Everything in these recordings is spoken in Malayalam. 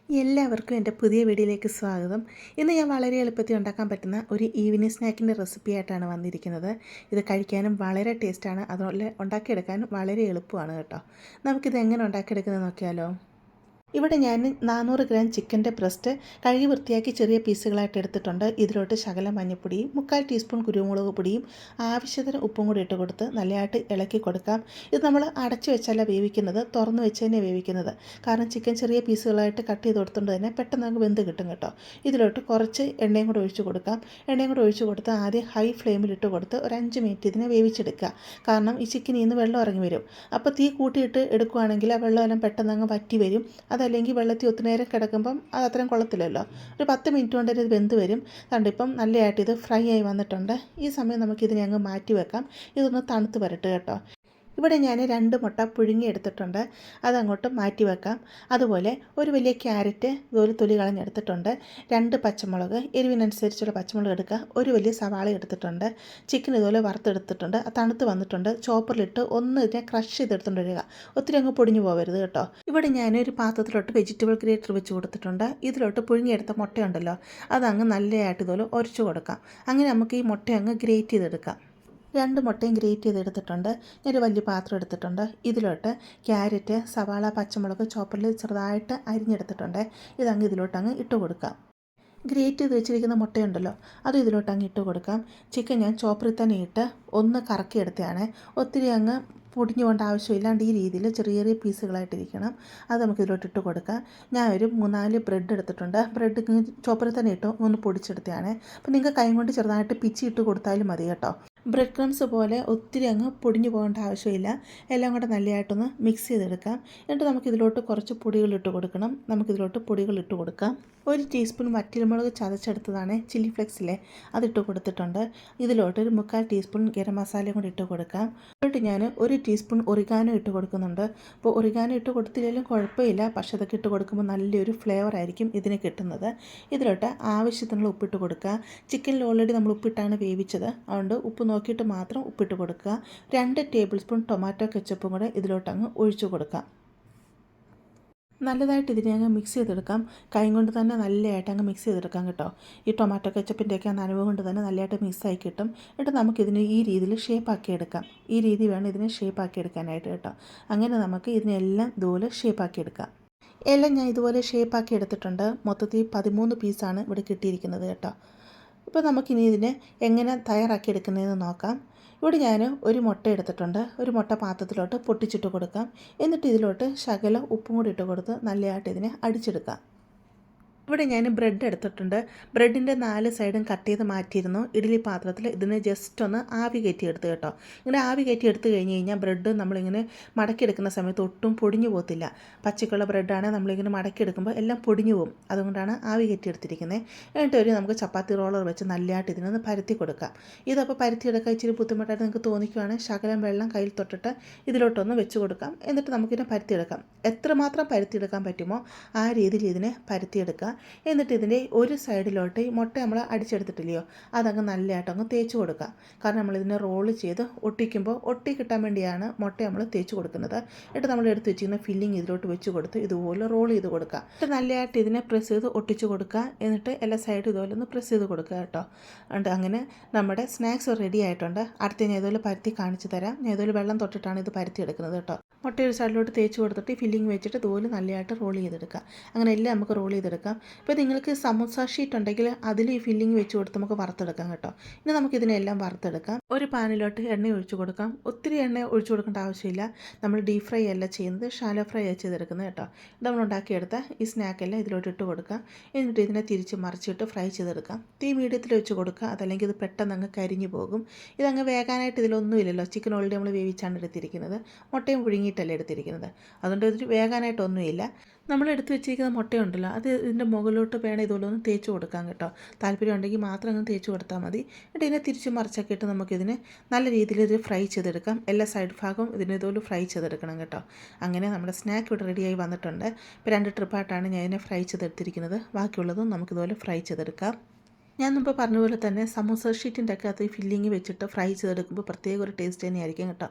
എല്ലാവർക്കും എൻ്റെ പുതിയ വീഡിയോയിലേക്ക് സ്വാഗതം. ഇന്ന് ഞാൻ വളരെ എളുപ്പത്തിൽ ഉണ്ടാക്കാൻ പറ്റുന്ന ഒരു ഈവനിങ് സ്നാക്കിൻ്റെ റെസിപ്പി ആയിട്ടാണ് വന്നിരിക്കുന്നത്. ഇത് കഴിക്കാനും വളരെ ടേസ്റ്റാണ്, അതുപോലെ ഉണ്ടാക്കിയെടുക്കാനും വളരെ എളുപ്പമാണ് കേട്ടോ. നമുക്കിത് എങ്ങനെ ഉണ്ടാക്കിയെടുക്കുന്നത് നോക്കിയാലോ. ഇവിടെ ഞാൻ 400 ഗ്രാം ചിക്കൻ്റെ ബ്രസ്റ്റ് കഴുകി വൃത്തിയാക്കി ചെറിയ പീസുകളായിട്ട് എടുത്തിട്ടുണ്ട്. ഇതിലോട്ട് ശകലം മഞ്ഞൾപ്പൊടിയും 3/4 ടീസ്പൂൺ കുരുമുളക് പൊടിയും ആവശ്യത്തിന് ഉപ്പും കൂടി ഇട്ട് കൊടുത്ത് നല്ലതായിട്ട് ഇളക്കി കൊടുക്കാം. ഇത് നമ്മൾ അടച്ചു വെച്ചല്ല വേവിക്കുന്നത്, തുറന്ന് വെച്ച് തന്നെ വേവിക്കുന്നത്. കാരണം ചിക്കൻ ചെറിയ പീസുകളായിട്ട് കട്ട് ചെയ്ത് കൊടുത്തുകൊണ്ട് തന്നെ പെട്ടെന്ന് നമുക്ക് വെന്ത് കിട്ടും കേട്ടോ. ഇതിലോട്ട് കുറച്ച് എണ്ണയും കൂടെ ഒഴിച്ച് കൊടുക്കാം. എണ്ണയും കൂടെ ഒഴിച്ച് കൊടുത്ത് ആദ്യം ഹൈ ഫ്ലെയിമിലിട്ട് കൊടുത്ത് ഒരു 5 മിനിറ്റ് ഇതിനെ വേവിച്ചെടുക്കുക. കാരണം ഈ ചിക്കനിൽ നിന്ന് വെള്ളം ഇറങ്ങി വരും. അപ്പോൾ തീ കൂട്ടിയിട്ട് എടുക്കുകയാണെങ്കിൽ ആ വെള്ളമെല്ലാം പെട്ടെന്ന് അങ്ങ് വറ്റി വരും. അതല്ലെങ്കിൽ വെള്ളത്തിൽ ഒത്തിരി നേരം കിടക്കുമ്പം അത് അത്രയും കൊള്ളത്തില്ലല്ലോ. ഒരു 10 മിനിറ്റ് കൊണ്ട് ഇത് വെന്ത് വരും. കണ്ടിപ്പം നല്ലതായിട്ട് ഇത് ഫ്രൈ ആയി വന്നിട്ടുണ്ട്. ഈ സമയം നമുക്കിതിനെ അങ്ങ് മാറ്റി വെക്കാം. ഇതൊന്ന് തണുത്ത് വരട്ടെ കേട്ടോ. ഇവിടെ ഞാൻ 2 മുട്ട പുഴുങ്ങി എടുത്തിട്ടുണ്ട്, അതങ്ങോട്ട് മാറ്റി വെക്കാം. അതുപോലെ ഒരു വലിയ ക്യാരറ്റ് ഇതുപോലെ തൊലി കളഞ്ഞെടുത്തിട്ടുണ്ട്. 2 പച്ചമുളക്, എരിവിനനുസരിച്ചുള്ള പച്ചമുളക് എടുക്കുക. ഒരു വലിയ സവാള എടുത്തിട്ടുണ്ട്. ചിക്കൻ ഇതുപോലെ വറുത്തെടുത്തിട്ടുണ്ട്, തണുത്ത് വന്നിട്ടുണ്ട്. ചോപ്പറിലിട്ട് ഒന്ന് ഇതിനെ ക്രഷ് ചെയ്തെടുത്തുകൊണ്ട് വരിക. ഒത്തിരി അങ്ങ് പൊടിഞ്ഞു പോകരുത് കേട്ടോ. ഇവിടെ ഞാനൊരു പാത്രത്തിലോട്ട് വെജിറ്റബിൾ ഗ്രേറ്റർ വെച്ച് കൊടുത്തിട്ടുണ്ട്. ഇതിലോട്ട് പുഴുങ്ങിയെടുത്ത മുട്ടയുണ്ടല്ലോ, അതങ്ങ് നല്ലതായിട്ട് ഇതുപോലെ ഉരച്ചു കൊടുക്കാം. അങ്ങനെ നമുക്ക് ഈ മുട്ട അങ്ങ് ഗ്രേറ്റ് ചെയ്തെടുക്കാം. 2 മുട്ടയും ഗ്രേറ്റ് ചെയ്തെടുത്തിട്ടുണ്ട്. ഞാനൊരു വലിയ പാത്രം എടുത്തിട്ടുണ്ട്. ഇതിലോട്ട് ക്യാരറ്റ്, സവാള, പച്ചമുളക് ചോപ്പറിൽ ചെറുതായിട്ട് അരിഞ്ഞെടുത്തിട്ടുണ്ട്. ഇതങ്ങ് ഇതിലോട്ടങ്ങ് ഇട്ട് കൊടുക്കാം. ഗ്രേറ്റ് ചെയ്ത് വെച്ചിരിക്കുന്ന മുട്ടയുണ്ടല്ലോ, അത് ഇതിലോട്ടങ്ങ് ഇട്ട് കൊടുക്കാം. ചിക്കൻ ഞാൻ ചോപ്പറിൽ തന്നെ ഇട്ട് ഒന്ന് കറക്കിയെടുത്തതാണ്. ഒത്തിരി അങ്ങ് പൊടിഞ്ഞു പോകേണ്ട ആവശ്യമില്ലാണ്ട് ഈ രീതിയിൽ ചെറിയ ചെറിയ പീസുകളായിട്ടിരിക്കണം. അത് നമുക്ക് ഇതിലോട്ട് ഇട്ട് കൊടുക്കാം. ഞാൻ ഒരു 3-4 ബ്രെഡ് എടുത്തിട്ടുണ്ട്. ബ്രെഡ് ചോപ്പറിൽ തന്നെ ഇട്ട് ഒന്ന് പൊടിച്ചെടുത്തതാണ്. അപ്പോൾ നിങ്ങൾക്ക് കൈ കൊണ്ട് ചെറുതായിട്ട് പിച്ചി ഇട്ട് കൊടുത്താലും മതി കേട്ടോ. ബ്രെഡ് ക്രംസ് പോലെ ഒത്തിരി അങ്ങ് പൊടിഞ്ഞു പോകേണ്ട ആവശ്യമില്ല. എല്ലാം കൂടെ നല്ലതായിട്ടൊന്ന് മിക്സ് ചെയ്തെടുക്കാം. എന്നിട്ട് നമുക്കിതിലോട്ട് കുറച്ച് പൊടികളിട്ട് കൊടുക്കണം. നമുക്കിതിലോട്ട് പൊടികളിട്ട് കൊടുക്കാം. 1 ടീസ്പൂൺ വറ്റൽമുളക് ചതച്ചെടുത്തതാണ്, ചില്ലി ഫ്ലെക്സിലെ, അതിട്ട് കൊടുത്തിട്ടുണ്ട്. ഇതിലോട്ട് ഒരു 3/4 ടീസ്പൂൺ ഗരം മസാലയും കൂടി ഇട്ട് കൊടുക്കാം. ഇതിലോട്ട് ഞാൻ 1 ടീസ്പൂൺ ഒറിഗാനോ ഇട്ട് കൊടുക്കുന്നുണ്ട്. അപ്പോൾ ഒറിഗാനോ ഇട്ട് കൊടുത്തില്ലെങ്കിലും കുഴപ്പമില്ല, പക്ഷേ അതൊക്കെ ഇട്ട് കൊടുക്കുമ്പോൾ നല്ലൊരു ഫ്ലേവർ ആയിരിക്കും ഇതിന് കിട്ടുന്നത്. ഇതിലോട്ട് ആവശ്യത്തിനുള്ള ഉപ്പിട്ട് കൊടുക്കുക. ചിക്കനിൽ ഓൾറെഡി നമ്മൾ ഉപ്പിട്ടാണ് വേവിച്ചത്, അതുകൊണ്ട് ഉപ്പ് നോക്കിയിട്ട് മാത്രം ഉപ്പിട്ട് കൊടുക്കുക. 2 ടേബിൾ സ്പൂൺ ടൊമാറ്റോ കെച്ചപ്പും കൂടെ ഇതിലോട്ടങ്ങ് ഒഴിച്ചു കൊടുക്കാം. നല്ലതായിട്ട് ഇതിനെ അങ്ങ് മിക്സ് ചെയ്തെടുക്കാം. കൈ കൊണ്ട് തന്നെ നല്ലതായിട്ട് അങ്ങ് മിക്സ് ചെയ്തെടുക്കാം കേട്ടോ. ഈ ടൊമാറ്റോ കെച്ചപ്പിൻ്റെയൊക്കെ നനവ് കൊണ്ട് തന്നെ നല്ലതായിട്ട് മിക്സായി കിട്ടും. എന്നിട്ട് നമുക്കിതിനെ ഈ രീതിയിൽ ഷേപ്പാക്കി എടുക്കാം. ഈ രീതി വേണം ഇതിനെ ഷേപ്പാക്കി എടുക്കാനായിട്ട് കേട്ടോ. അങ്ങനെ നമുക്ക് ഇതിനെല്ലാം ഇതുപോലെ ഷേപ്പാക്കി എടുക്കാം. എല്ലാം ഞാൻ ഇതുപോലെ ഷേപ്പാക്കി എടുത്തിട്ടുണ്ട്. മൊത്തത്തിൽ 13 പീസാണ് ഇവിടെ കിട്ടിയിരിക്കുന്നത് കേട്ടോ. ഇപ്പോൾ നമുക്കിനി ഇതിനെ എങ്ങനെ തയ്യാറാക്കി എടുക്കുന്നതെന്ന് നോക്കാം. ഇവിടെ ഞാൻ ഒരു മുട്ട എടുത്തിട്ടുണ്ട്. ഒരു മുട്ട പാത്രത്തിലോട്ട് പൊട്ടിച്ചിട്ട് കൊടുക്കാം. എന്നിട്ട് ഇതിലോട്ട് ശകലം ഉപ്പും കൂടി ഇട്ട് കൊടുത്ത് നല്ലതായിട്ട് ഇതിനെ അടിച്ചെടുക്കാം. ഇവിടെ ഞാൻ ബ്രെഡ് എടുത്തിട്ടുണ്ട്. ബ്രെഡിൻ്റെ 4 സൈഡും കട്ട് ചെയ്ത് മാറ്റിയിരുന്നു. ഇഡ്ഡലി പാത്രത്തിൽ ഇതിനെ ജസ്റ്റ് ഒന്ന് ആവി കയറ്റി എടുത്ത് കേട്ടോ. ഇങ്ങനെ ആവി കയറ്റി എടുത്ത് കഴിഞ്ഞ് കഴിഞ്ഞാൽ ബ്രെഡ് നമ്മളിങ്ങനെ മടക്കിയെടുക്കുന്ന സമയത്ത് ഒട്ടും പൊടിഞ്ഞു പോകത്തില്ല. പച്ചക്കുള്ള ബ്രെഡാണ് നമ്മളിങ്ങനെ മടക്കിയെടുക്കുമ്പോൾ എല്ലാം പൊടിഞ്ഞു പോകും. അതുകൊണ്ടാണ് ആവി കയറ്റി എടുത്തിരിക്കുന്നത്. എന്നിട്ട് നമുക്ക് ചപ്പാത്തി റോളർ വെച്ച് നല്ലതായിട്ട് ഇതിനൊന്ന് പരത്തി കൊടുക്കാം. ഇതപ്പോൾ പരത്തിയെടുക്കാൻ ഇച്ചിരി ബുദ്ധിമുട്ടായിട്ട് നിങ്ങൾക്ക് തോന്നിക്കുകയാണെങ്കിൽ ശകലം വെള്ളം കയ്യിൽ തൊട്ടിട്ട് ഇതിലോട്ടൊന്ന് വെച്ച് കൊടുക്കാം. എന്നിട്ട് നമുക്കിതിനെ പരത്തിയെടുക്കാം. എത്രമാത്രം പരത്തിയെടുക്കാൻ പറ്റുമോ ആ രീതിയിൽ ഇതിനെ പരത്തിയെടുക്കുക. എന്നിട്ട് ഇതിൻ്റെ ഒരു സൈഡിലോട്ട് ഈ മുട്ട നമ്മൾ അടിച്ചെടുത്തിട്ടില്ലയോ, അതങ്ങ് നല്ലതായിട്ട് അങ്ങ് തേച്ച് കൊടുക്കുക. കാരണം നമ്മളിതിനെ റോള് ചെയ്ത് ഒട്ടിക്കുമ്പോൾ ഒട്ടി കിട്ടാൻ വേണ്ടിയാണ് മുട്ട നമ്മൾ തേച്ച് കൊടുക്കുന്നത്. എന്നിട്ട് നമ്മൾ എടുത്ത് വെച്ചിരിക്കുന്ന ഫില്ലിങ് ഇതിലോട്ട് വെച്ച് കൊടുത്ത് ഇതുപോലെ റോൾ ചെയ്ത് കൊടുക്കുക. എന്നിട്ട് നല്ലതായിട്ട് ഇതിനെ പ്രസ് ചെയ്ത് ഒട്ടിച്ച് കൊടുക്കുക. എന്നിട്ട് എല്ലാ സൈഡും ഇതുപോലെ ഒന്ന് പ്രസ് ചെയ്ത് കൊടുക്കുക കേട്ടോ. ഉണ്ട് അങ്ങനെ നമ്മുടെ സ്നാക്സ് റെഡി ആയിട്ടുണ്ട്. അടുത്ത ഞാൻ ഇതുപോലെ പരത്തി കാണിച്ചു തരാം. ഞാൻ ഇതുപോലെ വെള്ളം തൊട്ടിട്ടാണ് ഇത് പരത്തി എടുക്കുന്നത് കേട്ടോ. മുട്ട ഒരു സൈഡിലോട്ട് തേച്ച് കൊടുത്തിട്ട് ഫില്ലിങ് വെച്ചിട്ട് ഇതുപോലെ നല്ലതായിട്ട് റോൾ ചെയ്തെടുക്കുക. അങ്ങനെ എല്ലാം നമുക്ക് റോൾ ചെയ്തെടുക്കാം. ഇപ്പോൾ നിങ്ങൾക്ക് സമോസ ഷീറ്റ് ഉണ്ടെങ്കിൽ അതിൽ ഈ ഫില്ലിങ് വെച്ച് കൊടുത്ത് നമുക്ക് വറുത്തെടുക്കാം കേട്ടോ. ഇനി നമുക്കിതിനെല്ലാം വറുത്തെടുക്കാം. ഒരു പാനിലോട്ട് എണ്ണ ഒഴിച്ച് കൊടുക്കാം. ഒത്തിരി എണ്ണ ഒഴിച്ച് കൊടുക്കേണ്ട ആവശ്യമില്ല. നമ്മൾ ഡീപ് ഫ്രൈ അല്ല ചെയ്യുന്നത്, ഷാലോ ഫ്രൈ ചെയ്തെടുക്കുന്നത് കേട്ടോ. ഇത് നമ്മൾ ഉണ്ടാക്കിയെടുത്ത ഈ സ്നാക്കെല്ലാം ഇതിലോട്ട് ഇട്ട് കൊടുക്കാം. എന്നിട്ട് ഇതിനെ തിരിച്ച് മറിച്ചിട്ട് ഫ്രൈ ചെയ്തെടുക്കാം. തീ മീഡിയത്തിൽ വെച്ച് കൊടുക്കുക, അതല്ലെങ്കിൽ ഇത് പെട്ടെന്ന് അങ്ങ് കരിഞ്ഞു പോകും. ഇതങ്ങ് വേകാനായിട്ട് ഇതിലൊന്നുമില്ലല്ലോ. ചിക്കൻ ഓൾറെഡി നമ്മൾ വേവിച്ചാണ് എടുത്തിരിക്കുന്നത്, മുട്ടയും പുഴുങ്ങിയിട്ടല്ല എടുത്തിരിക്കുന്നത്. അതുകൊണ്ട് ഇത് വേകാനായിട്ടൊന്നുമില്ല. നമ്മൾ എടുത്ത് വെച്ചിരിക്കുന്ന മുട്ടയുണ്ടല്ലോ, അത് ഇതിൻ്റെ മുകളിലോട്ട് വേണം ഇതുപോലെ ഒന്ന് തേച്ച് കൊടുക്കാം കേട്ടോ. താല്പര്യം ഉണ്ടെങ്കിൽ മാത്രം അങ്ങ് തേച്ച് കൊടുത്താൽ മതി. എന്നിട്ട് ഇതിനെ തിരിച്ച് മറിച്ചൊക്കെ ഇട്ട് നമുക്കിതിനെ നല്ല രീതിയിൽ ഇത് ഫ്രൈ ചെയ്തെടുക്കാം. എല്ലാ സൈഡ് ഭാഗവും ഇതിനെ ഇതുപോലെ ഫ്രൈ ചെയ്തെടുക്കണം കേട്ടോ. അങ്ങനെ നമ്മുടെ സ്നാക്ക് ഇവിടെ റെഡിയായി വന്നിട്ടുണ്ട്. ഇപ്പോൾ 2 ട്രിപ്പായിട്ടാണ് ഞാൻ ഇതിനെ ഫ്രൈ ചെയ്തെടുത്തിരിക്കുന്നത്. ബാക്കിയുള്ളതും നമുക്കിതുപോലെ ഫ്രൈ ചെയ്തെടുക്കാം. ഞാൻ മുമ്പ് പറഞ്ഞ പോലെ തന്നെ സമൂസ ഷീറ്റിൻ്റെ ഒക്കെ അകത്ത് ഈ ഫില്ലിങ് വെച്ചിട്ട് ഫ്രൈ ചെയ്തെടുക്കുമ്പോൾ പ്രത്യേക ഒരു ടേസ്റ്റ് തന്നെയായിരിക്കും കേട്ടോ.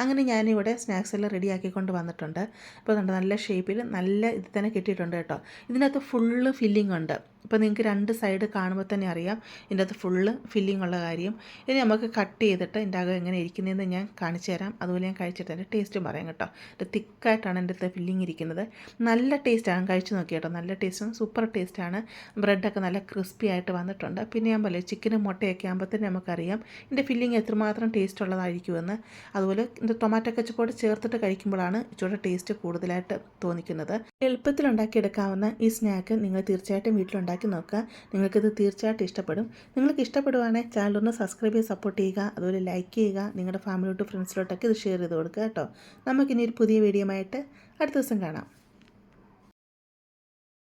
അങ്ങനെ ഞാനിവിടെ സ്നാക്സ് എല്ലാം റെഡിയാക്കിക്കൊണ്ട് വന്നിട്ടുണ്ട്. അപ്പോൾ അതുകൊണ്ട് നല്ല ഷേപ്പിൽ നല്ല ഇത് തന്നെ കിട്ടിയിട്ടുണ്ട് കേട്ടോ. ഇതിനകത്ത് ഫുള്ള് ഫില്ലിംഗ് ഉണ്ട്. ഇപ്പോൾ നിങ്ങൾക്ക് രണ്ട് സൈഡ് കാണുമ്പോൾ തന്നെ അറിയാം ഇതിൻ്റെ അകത്ത് ഫുള്ള് ഫില്ലിംഗ് ഉള്ള കാര്യം. ഇനി നമുക്ക് കട്ട് ചെയ്തിട്ട് ഇതിൻ്റെ അകം എങ്ങനെ ഇരിക്കുന്നതെന്ന് ഞാൻ കാണിച്ചു തരാം. അതുപോലെ ഞാൻ കഴിച്ചിട്ട് അതിൻ്റെ ടേസ്റ്റും പറയാം കേട്ടോ. ഇത് തിക്കായിട്ടാണ് എൻ്റെ അടുത്ത് ഫില്ലിംഗ് ഇരിക്കുന്നത്. നല്ല ടേസ്റ്റാണ്, കഴിച്ച് നോക്കി കേട്ടോ. നല്ല ടേസ്റ്റും സൂപ്പർ ടേസ്റ്റാണ്. ബ്രെഡൊക്കെ നല്ല ക്രിസ്പി ആയിട്ട് വന്നിട്ടുണ്ട്. പിന്നെ ഞാൻ പറയും ചിക്കനും മുട്ടയൊക്കെ ആകുമ്പോൾ തന്നെ നമുക്കറിയാം ഇതിൻ്റെ ഫില്ലിംഗ് എത്രമാത്രം ടേസ്റ്റ് ഉള്ളതായിരിക്കുമെന്ന്. അതുപോലെ ഇത് ടൊമാറ്റോ കെച്ചപ്പോട് ചേർത്തിട്ട് കഴിക്കുമ്പോഴാണ് ഇച്ചിരി ടേസ്റ്റ് കൂടുതലായിട്ട് തോന്നിക്കുന്നത്. എളുപ്പത്തിൽ ഉണ്ടാക്കിയെടുക്കാവുന്ന ഈ സ്നാക്ക് നിങ്ങൾ തീർച്ചയായിട്ടും വീട്ടിലുണ്ടാക്കി നോക്കുക. നിങ്ങൾക്കിത് തീർച്ചയായിട്ടും ഇഷ്ടപ്പെടും. നിങ്ങൾക്ക് ഇഷ്ടപ്പെടുവാണെങ്കിൽ ചാനലൊന്ന് സബ്സ്ക്രൈബ് ചെയ്ത് സപ്പോർട്ട് ചെയ്യുക. അതുപോലെ ലൈക്ക് ചെയ്യുക. നിങ്ങളുടെ ഫാമിലിയോട്ട് ഫ്രണ്ട്സിലോട്ടൊക്കെ ഇത് ഷെയർ ചെയ്ത് കൊടുക്കുക കേട്ടോ. നമുക്കിനി ഒരു പുതിയ വീഡിയോ ആയിട്ട് അടുത്ത ദിവസം കാണാം.